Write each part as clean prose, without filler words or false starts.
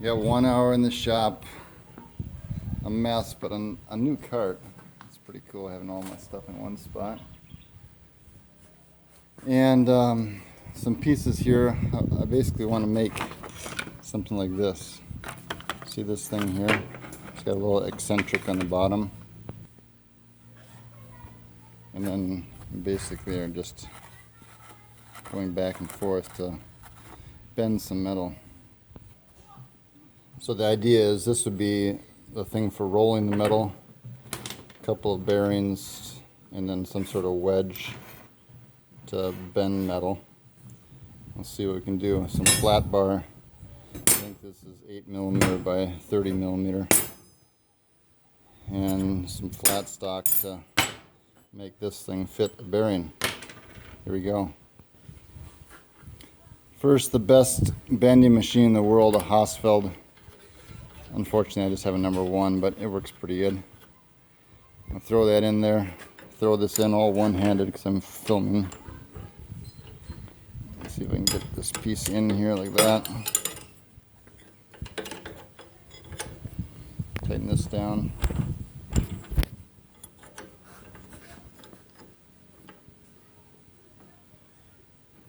Got 1 hour in the shop. A mess, but a new cart. It's pretty cool having all my stuff in one spot. And some pieces here. I basically want to make something like this. See this thing here? It's got a little eccentric on the bottom. And then basically are just going back and forth to bend some metal. So the idea is this would be the thing for rolling the metal, a couple of bearings, and then some sort of wedge to bend metal. Let's see what we can do. Some flat bar. I think this is 8mm by 30mm. And some flat stock to make this thing fit a bearing. Here we go. First, the best bending machine in the world, a Hausfeld. Unfortunately, I just have a number 1, but it works pretty good. I'll throw that in there. Throw this in all one-handed because I'm filming. Let's see if I can get this piece in here like that. Tighten this down.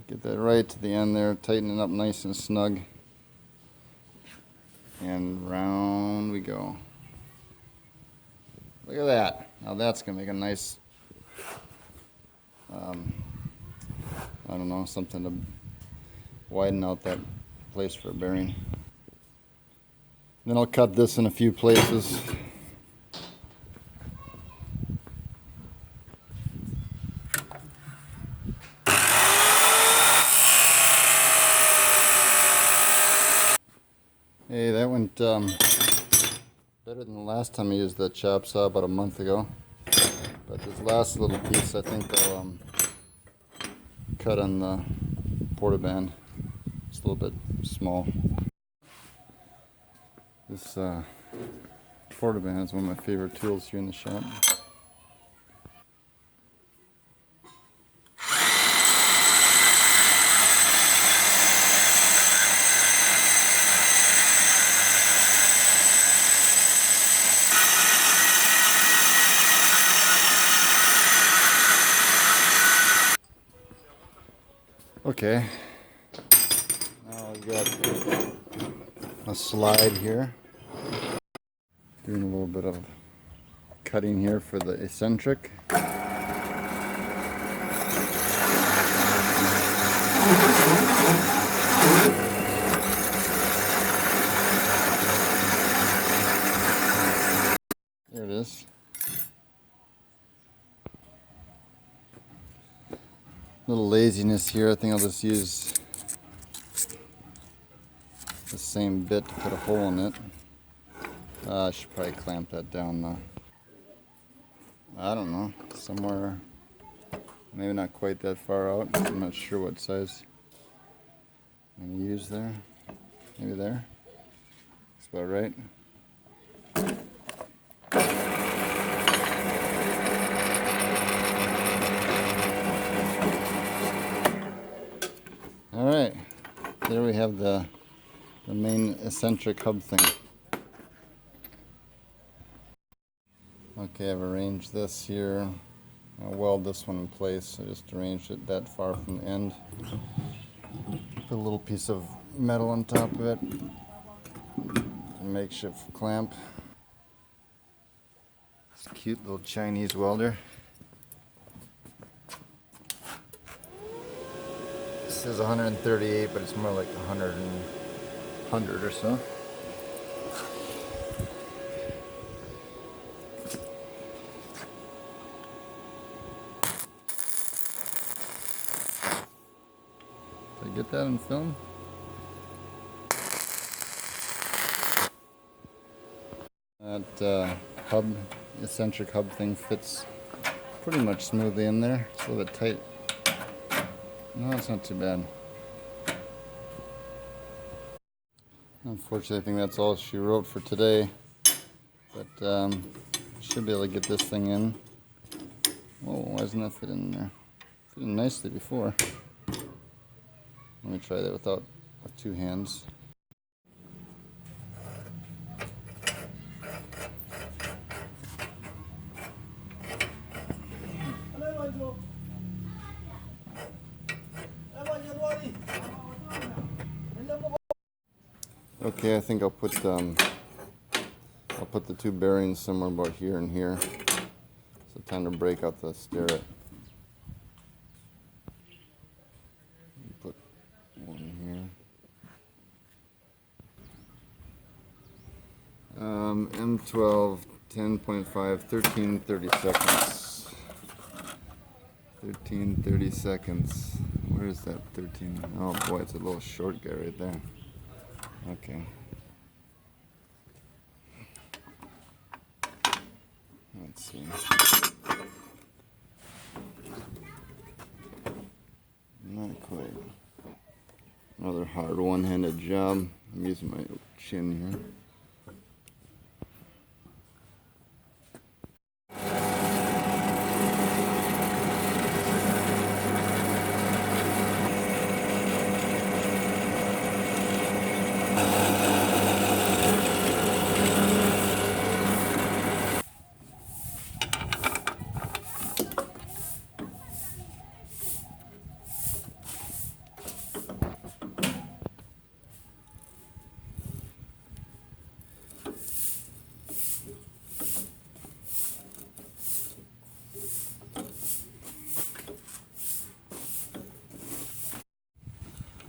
Get that right to the end there. Tighten it up nice and snug. And round we go. Look at that. Now that's going to make a nice, I don't know, something to widen out that place for a bearing. Then I'll cut this in a few places. Hey, that went better than the last time I used the chop saw about a month ago. But this last little piece I think I'll cut on the portaband. It's a little bit small. This portaband is one of my favorite tools here in the shop. Okay, now we've got a slide here. Doing a little bit of cutting here for the eccentric. There it is. Little laziness here. I think I'll just use the same bit to put a hole in it. I should probably clamp that down though. I don't know, somewhere, maybe not quite that far out. I'm not sure what size I'm going to use there. Maybe there. That's about right. Alright, there we have the main eccentric hub thing. Okay, I've arranged this here. I'll weld this one in place. I just arranged it that far from the end. Put a little piece of metal on top of it. A makeshift clamp. It's a cute little Chinese welder. This is 138, but it's more like 100 or so. Did I get that in film? That eccentric hub thing fits pretty much smoothly in there. It's a little bit tight. No, it's not too bad. Unfortunately, I think that's all she wrote for today. But should be able to get this thing in. Oh, why doesn't that fit in there? Fit in nicely before. Let me try that with 2 hands. Okay, I think I'll put the two bearings somewhere about here and here. So time to break out the sterret. Put one here. M12 10.5 13:30 seconds. 13:30 seconds. Where is that 13? Oh boy, it's a little short guy right there. Okay. Let's see. Not quite. Another hard one-handed job. I'm using my chin here.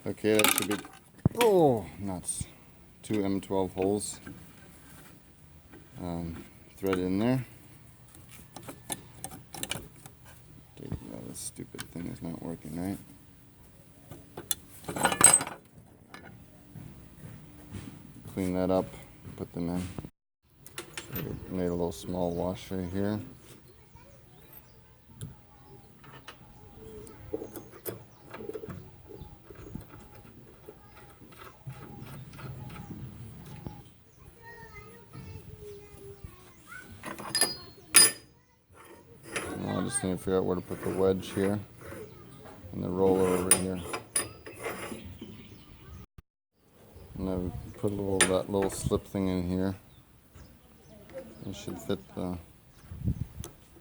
Okay, that should be, oh, nuts. 2 M12 holes. Thread in there. Oh, this stupid thing is not working right. Clean that up, put them in. Made a little small wash right here. Now I just need to figure out where to put the wedge here and the roller over here. And I put that little slip thing in here. It should fit the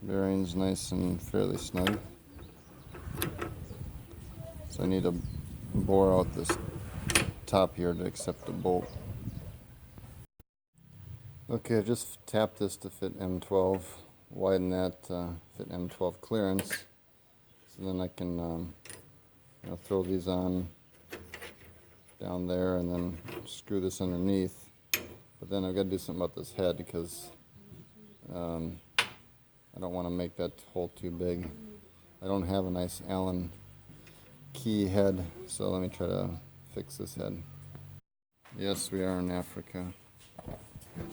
bearings nice and fairly snug. So I need to bore out this top here to accept the bolt. Okay, I just tapped this to fit M12, widen that fit M12 clearance, so then I can throw these on down there and then screw this underneath. But then I've got to do something about this head because I don't want to make that hole too big. I don't have a nice Allen key head, so let me try to fix this head. Yes, we are in Africa.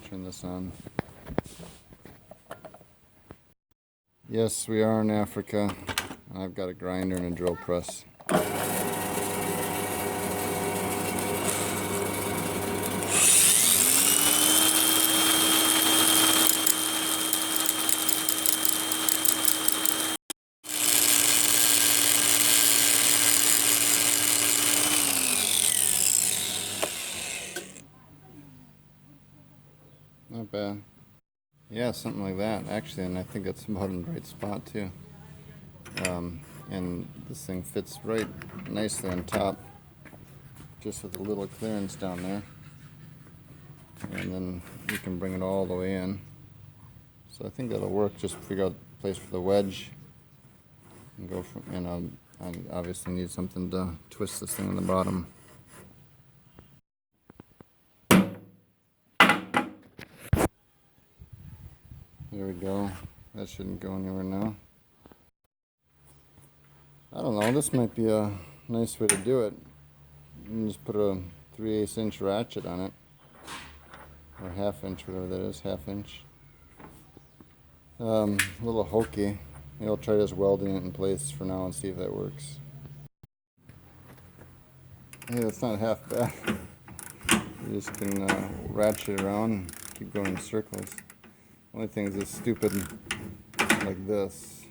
Turn this on. Yes, we are in Africa. I've got a grinder and a drill press. Not bad. Yeah, something like that, actually, and I think that's about in the right spot, too. And this thing fits right nicely on top, just with a little clearance down there. And then you can bring it all the way in. So I think that'll work. Just figure out the place for the wedge. And go from, I obviously need something to twist this thing on the bottom. There we go. That shouldn't go anywhere now. I don't know, this might be a nice way to do it. You can just put a 3/8 inch ratchet on it. Or 1/2 inch, whatever that is, 1/2 inch. A little hokey. I'll try just welding it in place for now and see if that works. Hey, that's not half bad. You just can ratchet it around and keep going in circles. Only thing is it's stupid like this.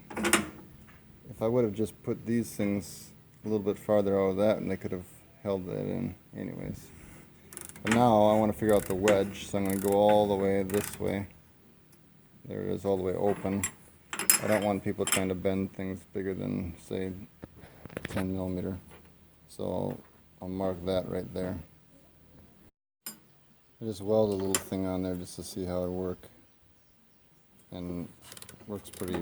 If I would have just put these things a little bit farther out of that, and they could have held that in anyways. But now I want to figure out the wedge, so I'm going to go all the way this way. There it is, all the way open. I don't want people trying to bend things bigger than, say, 10 millimeter. So I'll mark that right there. I just weld a little thing on there just to see how it works. And it works pretty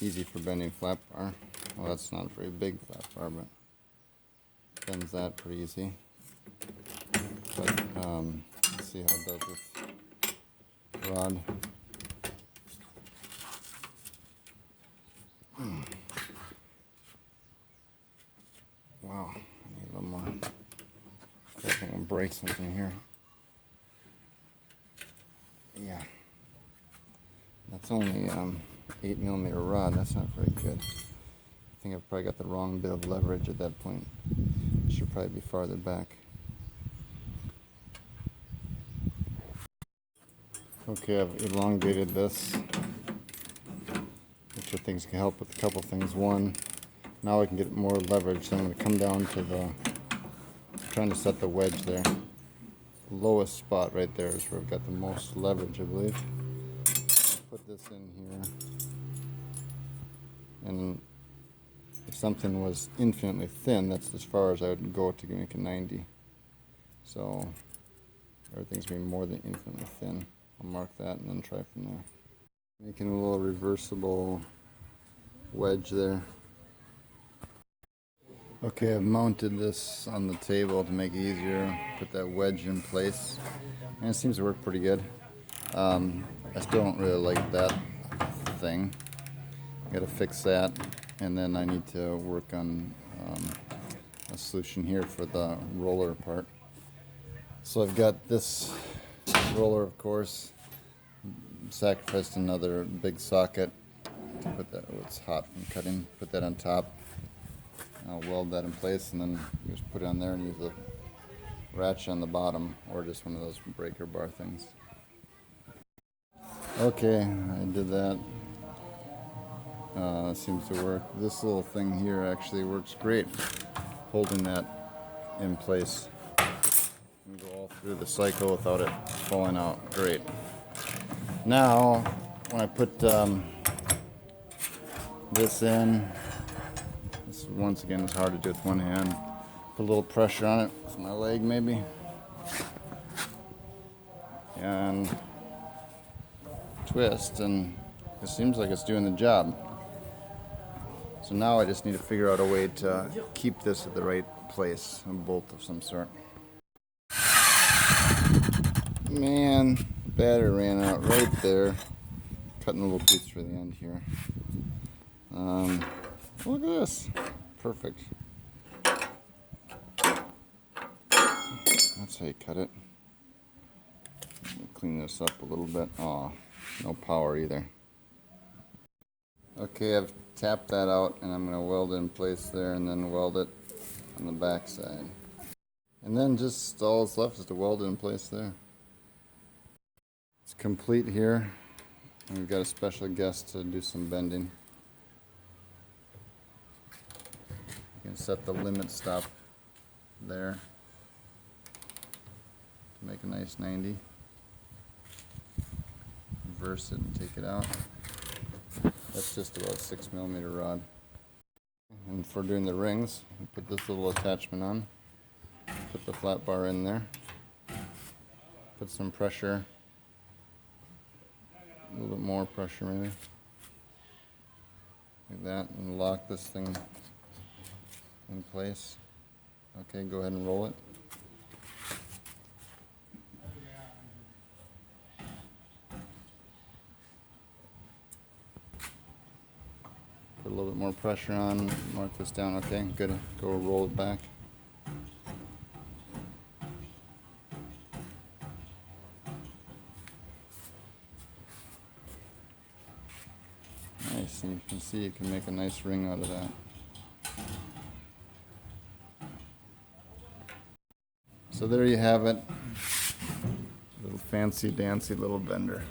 easy for bending flat bar. Well, that's not a very big flat bar, but bends that pretty easy. But let's see how it does with rod. Wow, I need a little more. I think I'm gonna break something here. Yeah, that's only 8mm rod. That's not very good. I think I've probably got the wrong bit of leverage at that point. It should probably be farther back. Okay, I've elongated this, which I think is going to help with a couple things. One, now I can get more leverage, so I'm going to come down to the, trying to set the wedge there. The lowest spot right there is where I've got the most leverage, I believe. Put this in here, and if something was infinitely thin, that's as far as I would go to make a 90. So everything's being more than infinitely thin. I'll mark that and then try from there. Making a little reversible wedge there. Okay, I've mounted this on the table to make it easier. Put that wedge in place, and it seems to work pretty good. I still don't really like that thing. I gotta fix that, and then I need to work on a solution here for the roller part. So I've got this roller, of course. Sacrificed another big socket to put that. Oh, it's hot and cutting. Put that on top. I'll weld that in place, and then just put it on there and use the ratchet on the bottom, or just one of those breaker bar things. Okay, I did that. Seems to work. This little thing here actually works great, holding that in place. And go all through the cycle without it falling out. Great. Now, when I put this in, this once again is hard to do with one hand. Put a little pressure on it with my leg, maybe, and twist, and it seems like it's doing the job. So now I just need to figure out a way to keep this at the right place, a bolt of some sort. Man, battery ran out right there. Cutting a little piece for the end here. Look at this. Perfect. That's how you cut it. Clean this up a little bit. Oh, no power either. Okay, I've tapped that out, and I'm going to weld it in place there, and then weld it on the back side. And then just all that's left is to weld it in place there. It's complete here. And we've got a special guest to do some bending. You can set the limit stop there to make a nice 90. Reverse it and take it out. That's just about 6mm rod. And for doing the rings, we put this little attachment on. Put the flat bar in there. Put some pressure. A little bit more pressure maybe. Like that, and lock this thing in place. Okay, go ahead and roll it. Put a little bit more pressure on, mark this down. Okay, good. Go roll it back. Nice, and you can see you can make a nice ring out of that. So there you have it. Little fancy dancy little bender.